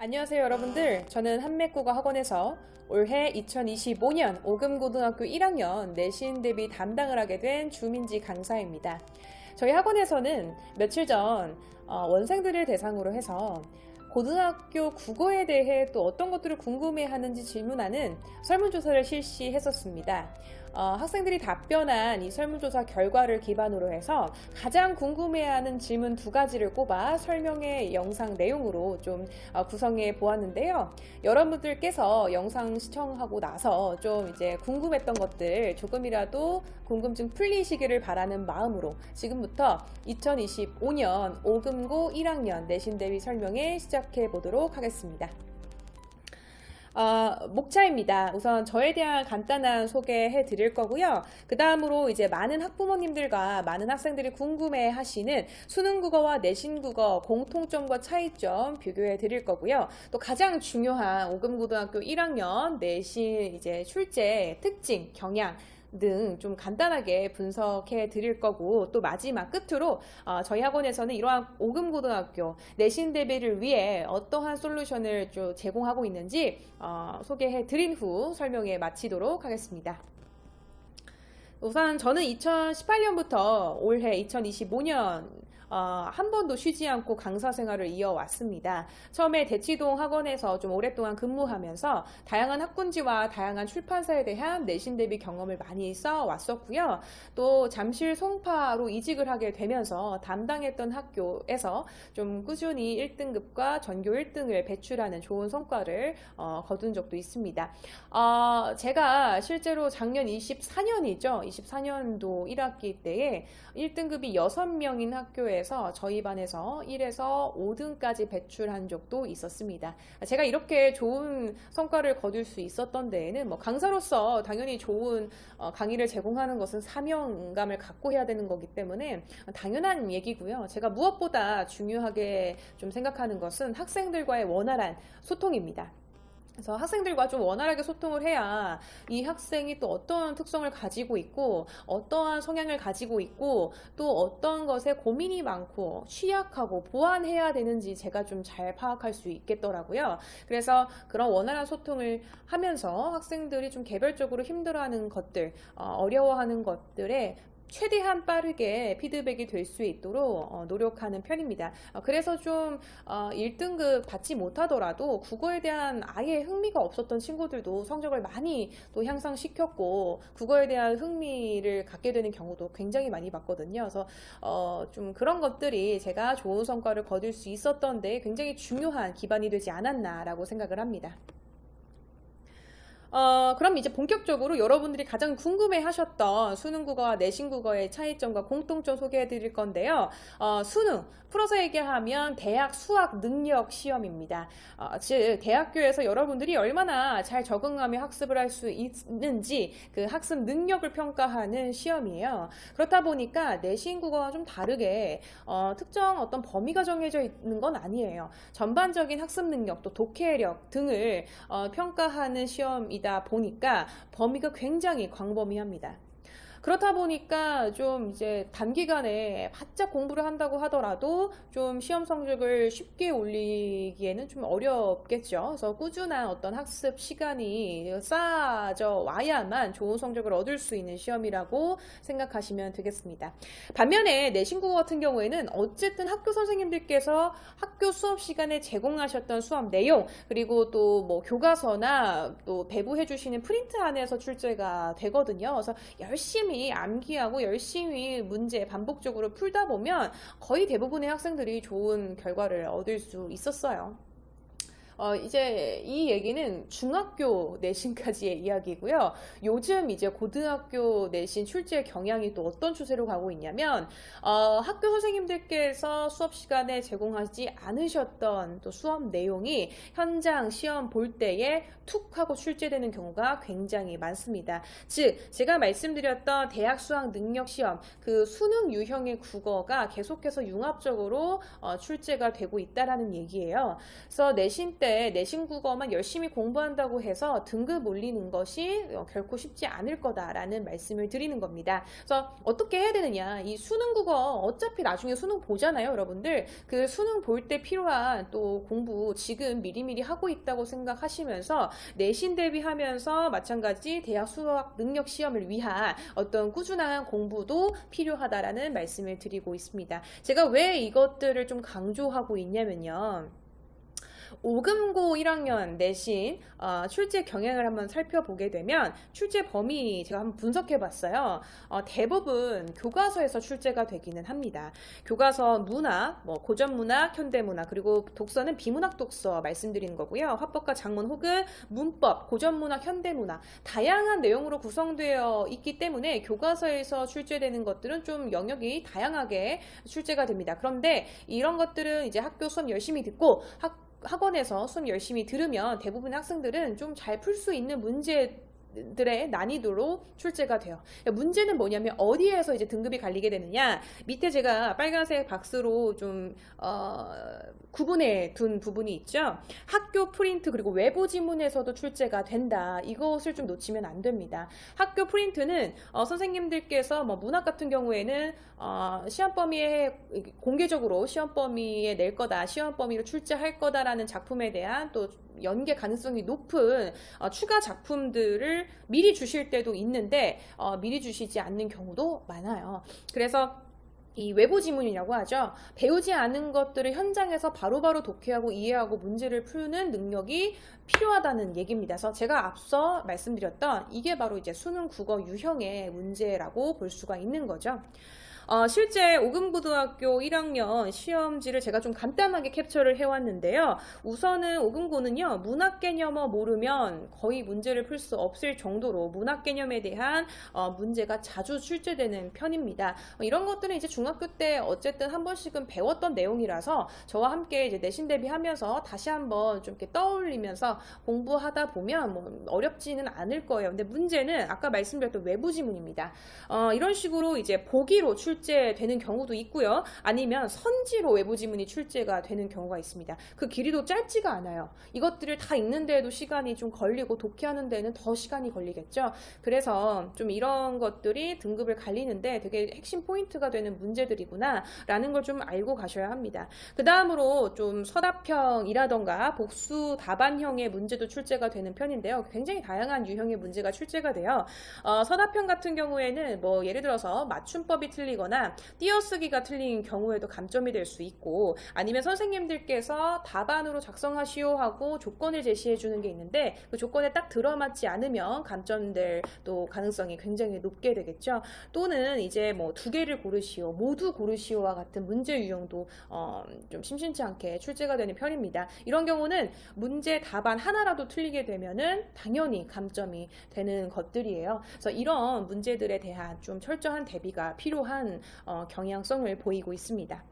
안녕하세요 여러분들. 저는 한맥국어학원에서 올해 2025년 오금고등학교 1학년 내신 대비 담당을 하게 된 주민지 강사입니다. 저희 학원에서는 며칠 전 원생들을 대상으로 해서 고등학교 국어에 대해 또 어떤 것들을 궁금해하는지 질문하는 설문조사를 실시했었습니다. 학생들이 답변한 이 설문조사 결과를 기반으로 해서 가장 궁금해하는 질문 두 가지를 꼽아 설명의 영상 내용으로 좀 구성해 보았는데요. 여러분들께서 영상 시청하고 나서 좀 이제 궁금했던 것들 조금이라도 궁금증 풀리시기를 바라는 마음으로 지금부터 2025년 오금고 1학년 내신 대비 설명회 시작해 보도록 하겠습니다. 목차입니다. 우선 저에 대한 간단한 소개해 드릴 거고요. 그 다음으로 이제 많은 학부모님들과 많은 학생들이 궁금해 하시는 수능국어와 내신국어 공통점과 차이점 비교해 드릴 거고요. 또 가장 중요한 오금고등학교 1학년 내신 이제 출제 특징, 경향 등 좀 간단하게 분석해 드릴 거고, 또 마지막 끝으로 저희 학원에서는 이러한 오금고등학교 내신 대비를 위해 어떠한 솔루션을 좀 제공하고 있는지 소개해 드린 후 설명에 마치도록 하겠습니다. 우선 저는 2018년부터 올해 2025년 한 번도 쉬지 않고 강사 생활을 이어왔습니다. 처음에 대치동 학원에서 좀 오랫동안 근무하면서 다양한 학군지와 다양한 출판사에 대한 내신 대비 경험을 많이 쌓아왔었고요. 또 잠실 송파로 이직을 하게 되면서 담당했던 학교에서 좀 꾸준히 1등급과 전교 1등을 배출하는 좋은 성과를 거둔 적도 있습니다. 제가 실제로 작년 24년이죠. 24년도 1학기 때에 1등급이 6명인 학교에서 저희 반에서 1에서 5등까지 배출한 적도 있었습니다. 제가 이렇게 좋은 성과를 거둘 수 있었던 데에는 강사로서 당연히 좋은 강의를 제공하는 것은 사명감을 갖고 해야 되는 거기 때문에 당연한 얘기고요. 제가 무엇보다 중요하게 좀 생각하는 것은 학생들과의 원활한 소통입니다. 그래서 학생들과 좀 원활하게 소통을 해야 이 학생이 또 어떤 특성을 가지고 있고 어떠한 성향을 가지고 있고 또 어떤 것에 고민이 많고 취약하고 보완해야 되는지 제가 좀 잘 파악할 수 있겠더라고요. 그래서 그런 원활한 소통을 하면서 학생들이 좀 개별적으로 힘들어하는 것들, 어려워하는 것들에 최대한 빠르게 피드백이 될 수 있도록 노력하는 편입니다. 그래서 좀 1등급 받지 못하더라도 국어에 대한 아예 흥미가 없었던 친구들도 성적을 많이 또 향상시켰고 국어에 대한 흥미를 갖게 되는 경우도 굉장히 많이 봤거든요. 그래서 좀 그런 것들이 제가 좋은 성과를 거둘 수 있었던 데 굉장히 중요한 기반이 되지 않았나라고 생각을 합니다. 그럼 이제 본격적으로 여러분들이 가장 궁금해 하셨던 수능국어와 내신국어의 차이점과 공통점 소개해 드릴 건데요. 수능, 풀어서 얘기하면 대학 수학 능력 시험입니다. 즉, 대학교에서 여러분들이 얼마나 잘 적응하며 학습을 할 수 있는지 그 학습 능력을 평가하는 시험이에요. 그렇다 보니까 내신국어와 좀 다르게 특정 어떤 범위가 정해져 있는 건 아니에요. 전반적인 학습 능력, 또 독해력 등을 평가하는 시험이다 보니까 범위가 굉장히 광범위합니다. 그렇다 보니까 좀 이제 단기간에 바짝 공부를 한다고 하더라도 좀 시험 성적을 쉽게 올리기에는 좀 어렵겠죠. 그래서 꾸준한 어떤 학습 시간이 쌓아져 와야만 좋은 성적을 얻을 수 있는 시험이라고 생각하시면 되겠습니다. 반면에 내신국어 같은 경우에는 어쨌든 학교 선생님들께서 학교 수업 시간에 제공하셨던 수업 내용, 그리고 또 뭐 교과서나 또 배부해 주시는 프린트 안에서 출제가 되거든요. 그래서 열심히 암기하고 열심히 문제 반복적으로 풀다 보면 거의 대부분의 학생들이 좋은 결과를 얻을 수 있었어요. 이제 이 얘기는 중학교 내신까지의 이야기고요. 요즘 이제 고등학교 내신 출제 경향이 또 어떤 추세로 가고 있냐면, 학교 선생님들께서 수업 시간에 제공하지 않으셨던 또 수업 내용이 현장 시험 볼 때에 툭 하고 출제되는 경우가 굉장히 많습니다. 즉, 제가 말씀드렸던 대학 수학 능력 시험, 그 수능 유형의 국어가 계속해서 융합적으로 출제가 되고 있다라는 얘기예요. 그래서 내신 때 절대 내신 국어만 열심히 공부한다고 해서 등급 올리는 것이 결코 쉽지 않을 거다라는 말씀을 드리는 겁니다. 그래서 어떻게 해야 되느냐? 이 수능 국어 어차피 나중에 수능 보잖아요, 여러분들. 그 수능 볼 때 필요한 또 공부 지금 미리미리 하고 있다고 생각하시면서 내신 대비하면서 마찬가지 대학 수학 능력 시험을 위한 어떤 꾸준한 공부도 필요하다라는 말씀을 드리고 있습니다. 제가 왜 이것들을 좀 강조하고 있냐면요. 5금고 1학년 내신 출제 경향을 한번 살펴보게 되면 출제 범위 제가 한번 분석해 봤어요. 대부분 교과서에서 출제가 되기는 합니다. 교과서 문학, 뭐 고전문학, 현대문학, 그리고 독서는 비문학 독서 말씀드리는 거고요. 화법과 작문 혹은 문법, 고전문학, 현대문학 다양한 내용으로 구성되어 있기 때문에 교과서에서 출제되는 것들은 좀 영역이 다양하게 출제가 됩니다. 그런데 이런 것들은 이제 학교 수업 열심히 듣고 학원에서 수업 열심히 들으면 대부분의 학생들은 좀 잘 풀 수 있는 문제들의 난이도로 출제가 돼요. 문제는 뭐냐면 어디에서 이제 등급이 갈리게 되느냐. 밑에 제가 빨간색 박스로 좀 구분해 둔 부분이 있죠. 학교 프린트 그리고 외부 지문에서도 출제가 된다. 이것을 좀 놓치면 안 됩니다. 학교 프린트는 선생님들께서 뭐 문학 같은 경우에는 시험 범위에 공개적으로 시험 범위에 낼 거다, 시험 범위로 출제할 거다라는 작품에 대한 또 연계 가능성이 높은 추가 작품들을 미리 주실 때도 있는데 미리 주시지 않는 경우도 많아요. 그래서 이 외부 지문이라고 하죠. 배우지 않은 것들을 현장에서 바로바로 독해하고 이해하고 문제를 푸는 능력이 필요하다는 얘기입니다. 그래서 제가 앞서 말씀드렸던 이게 바로 이제 수능 국어 유형의 문제라고 볼 수가 있는 거죠. 실제 오금고등학교 1학년 시험지를 제가 좀 간단하게 캡처를 해왔는데요. 우선은 오금고는요, 문학 개념을 모르면 거의 문제를 풀 수 없을 정도로 문학 개념에 대한 문제가 자주 출제되는 편입니다. 이런 것들은 이제 중학교 때 어쨌든 한 번씩은 배웠던 내용이라서 저와 함께 이제 내신 대비하면서 다시 한번 좀 이렇게 떠올리면서 공부하다 보면 뭐 어렵지는 않을 거예요. 근데 문제는 아까 말씀드렸던 외부 지문입니다. 이런 식으로 이제 보기로 출제되는 경우도 있고요. 아니면 선지로 외부 지문이 출제가 되는 경우가 있습니다. 그 길이도 짧지가 않아요. 이것들을 다 읽는 데에도 시간이 좀 걸리고 독해하는 데는 더 시간이 걸리겠죠. 그래서 좀 이런 것들이 등급을 갈리는데 되게 핵심 포인트가 되는 문제들이구나 라는 걸 좀 알고 가셔야 합니다. 그 다음으로 좀 서답형이라던가 복수 답안형의 문제도 출제가 되는 편인데요. 굉장히 다양한 유형의 문제가 출제가 돼요. 서답형 같은 경우에는 뭐 예를 들어서 맞춤법이 틀리거나 띄어쓰기가 틀린 경우에도 감점이 될 수 있고, 아니면 선생님들께서 답안으로 작성하시오 하고 조건을 제시해 주는 게 있는데 그 조건에 딱 들어맞지 않으면 감점될 또 가능성이 굉장히 높게 되겠죠. 또는 이제 뭐 두 개를 고르시오, 모두 고르시오와 같은 문제 유형도 좀 심심치 않게 출제가 되는 편입니다. 이런 경우는 문제 답안 하나라도 틀리게 되면은 당연히 감점이 되는 것들이에요. 그래서 이런 문제들에 대한 좀 철저한 대비가 필요한 경향성을 보이고 있습니다.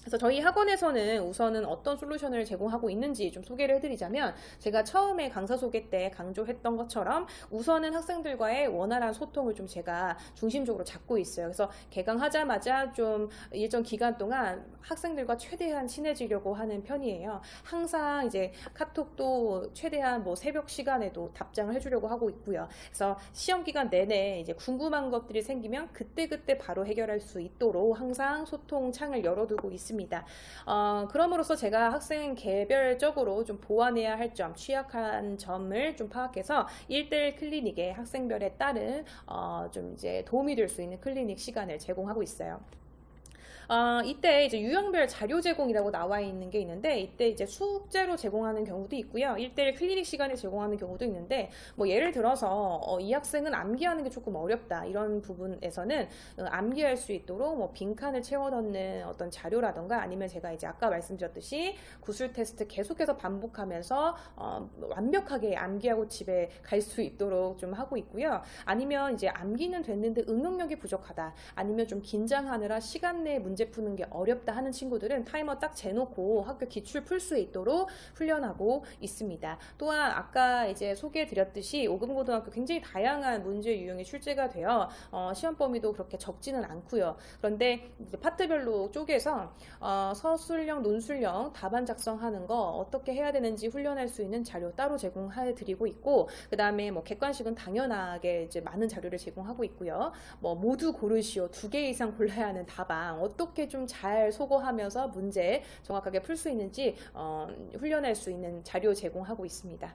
그래서 저희 학원에서는 우선은 어떤 솔루션을 제공하고 있는지 좀 소개를 해드리자면, 제가 처음에 강사 소개 때 강조했던 것처럼 우선은 학생들과의 원활한 소통을 좀 제가 중심적으로 잡고 있어요. 그래서 개강하자마자 좀 일정 기간 동안 학생들과 최대한 친해지려고 하는 편이에요. 항상 이제 카톡도 최대한 뭐 새벽 시간에도 답장을 해주려고 하고 있고요. 그래서 시험 기간 내내 이제 궁금한 것들이 생기면 그때그때 바로 해결할 수 있도록 항상 소통 창을 열어두고 있습니다. 그럼으로써 제가 학생 개별적으로 좀 보완해야 할 점, 취약한 점을 좀 파악해서 1:1 클리닉에 학생별에 따른 좀 이제 도움이 될 수 있는 클리닉 시간을 제공하고 있어요. 이때 이제 유형별 자료 제공이라고 나와 있는 게 있는데, 이때 이제 숙제로 제공하는 경우도 있고요. 1:1 클리닉 시간에 제공하는 경우도 있는데, 뭐 예를 들어서 이 학생은 암기하는 게 조금 어렵다, 이런 부분에서는 암기할 수 있도록 뭐 빈칸을 채워 넣는 어떤 자료라던가, 아니면 제가 이제 아까 말씀드렸듯이 구술 테스트 계속해서 반복하면서 완벽하게 암기하고 집에 갈 수 있도록 좀 하고 있고요. 아니면 이제 암기는 됐는데 응용력이 부족하다, 아니면 좀 긴장하느라 시간 내 문제 푸는 게 어렵다 하는 친구들은 타이머 딱 재놓고 학교 기출 풀 수 있도록 훈련하고 있습니다. 또한 아까 이제 소개해드렸듯이 5급 고등학교 굉장히 다양한 문제 유형이 출제가 되어 시험 범위도 그렇게 적지는 않고요. 그런데 이제 파트별로 쪼개서 서술형, 논술형 답안 작성하는 거 어떻게 해야 되는지 훈련할 수 있는 자료 따로 제공해 드리고 있고, 그 다음에 뭐 객관식은 당연하게 이제 많은 자료를 제공하고 있고요. 뭐 모두 고르시오, 2개 이상 골라야 하는 답안 어떻게 좀 잘 소거하면서 문제 정확하게 풀 수 있는지 훈련할 수 있는 자료 제공하고 있습니다.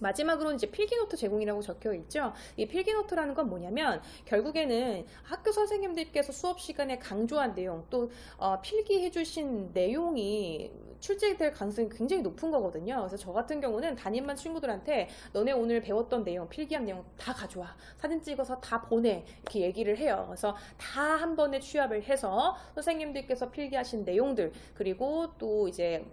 마지막으로는 이제 필기노트 제공이라고 적혀 있죠. 이 필기노트라는 건 뭐냐면 결국에는 학교 선생님들께서 수업 시간에 강조한 내용, 또 필기해 주신 내용이 출제될 가능성이 굉장히 높은 거거든요. 그래서 저 같은 경우는 담임반 친구들한테 너네 오늘 배웠던 내용, 필기한 내용 다 가져와, 사진 찍어서 다 보내, 이렇게 얘기를 해요. 그래서 다 한 번에 취합을 해서 선생님들께서 필기하신 내용들, 그리고 또 이제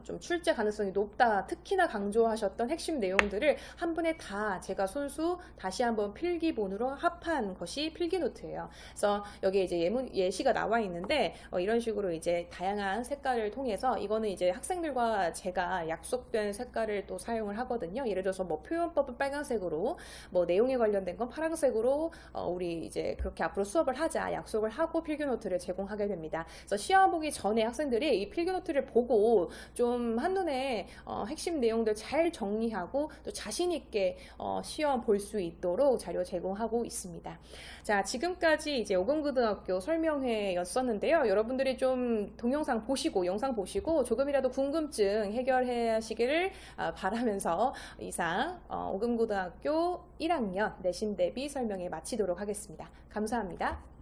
좀 출제 가능성이 높다, 특히나 강조하셨던 핵심 내용들을 한 번에 다 제가 손수 다시 한번 필기본으로 합한 것이 필기노트예요. 그래서 여기에 이제 예시가 나와 있는데 이런 식으로 이제 다양한 색깔을 통해서, 이거는 이제 학생들과 제가 약속된 색깔을 또 사용을 하거든요. 예를 들어서 뭐 표현법은 빨간색으로, 뭐 내용에 관련된 건 파란색으로 우리 이제 그렇게 앞으로 수업을 하자 약속을 하고 필기노트를 제공하게 됩니다. 그래서 시험 보기 전에 학생들이 이 필기노트를 보고 좀 한눈에 핵심 내용들 잘 정리하고 또 자신 있게 시험 볼 수 있도록 자료 제공하고 있습니다. 자, 지금까지 이제 오금고등학교 설명회였었는데요. 여러분들이 좀 동영상 보시고 영상 보시고 조금이라도 궁금증 해결해 하시기를 바라면서 이상 오금고등학교 1학년 내신 대비 설명회 마치도록 하겠습니다. 감사합니다.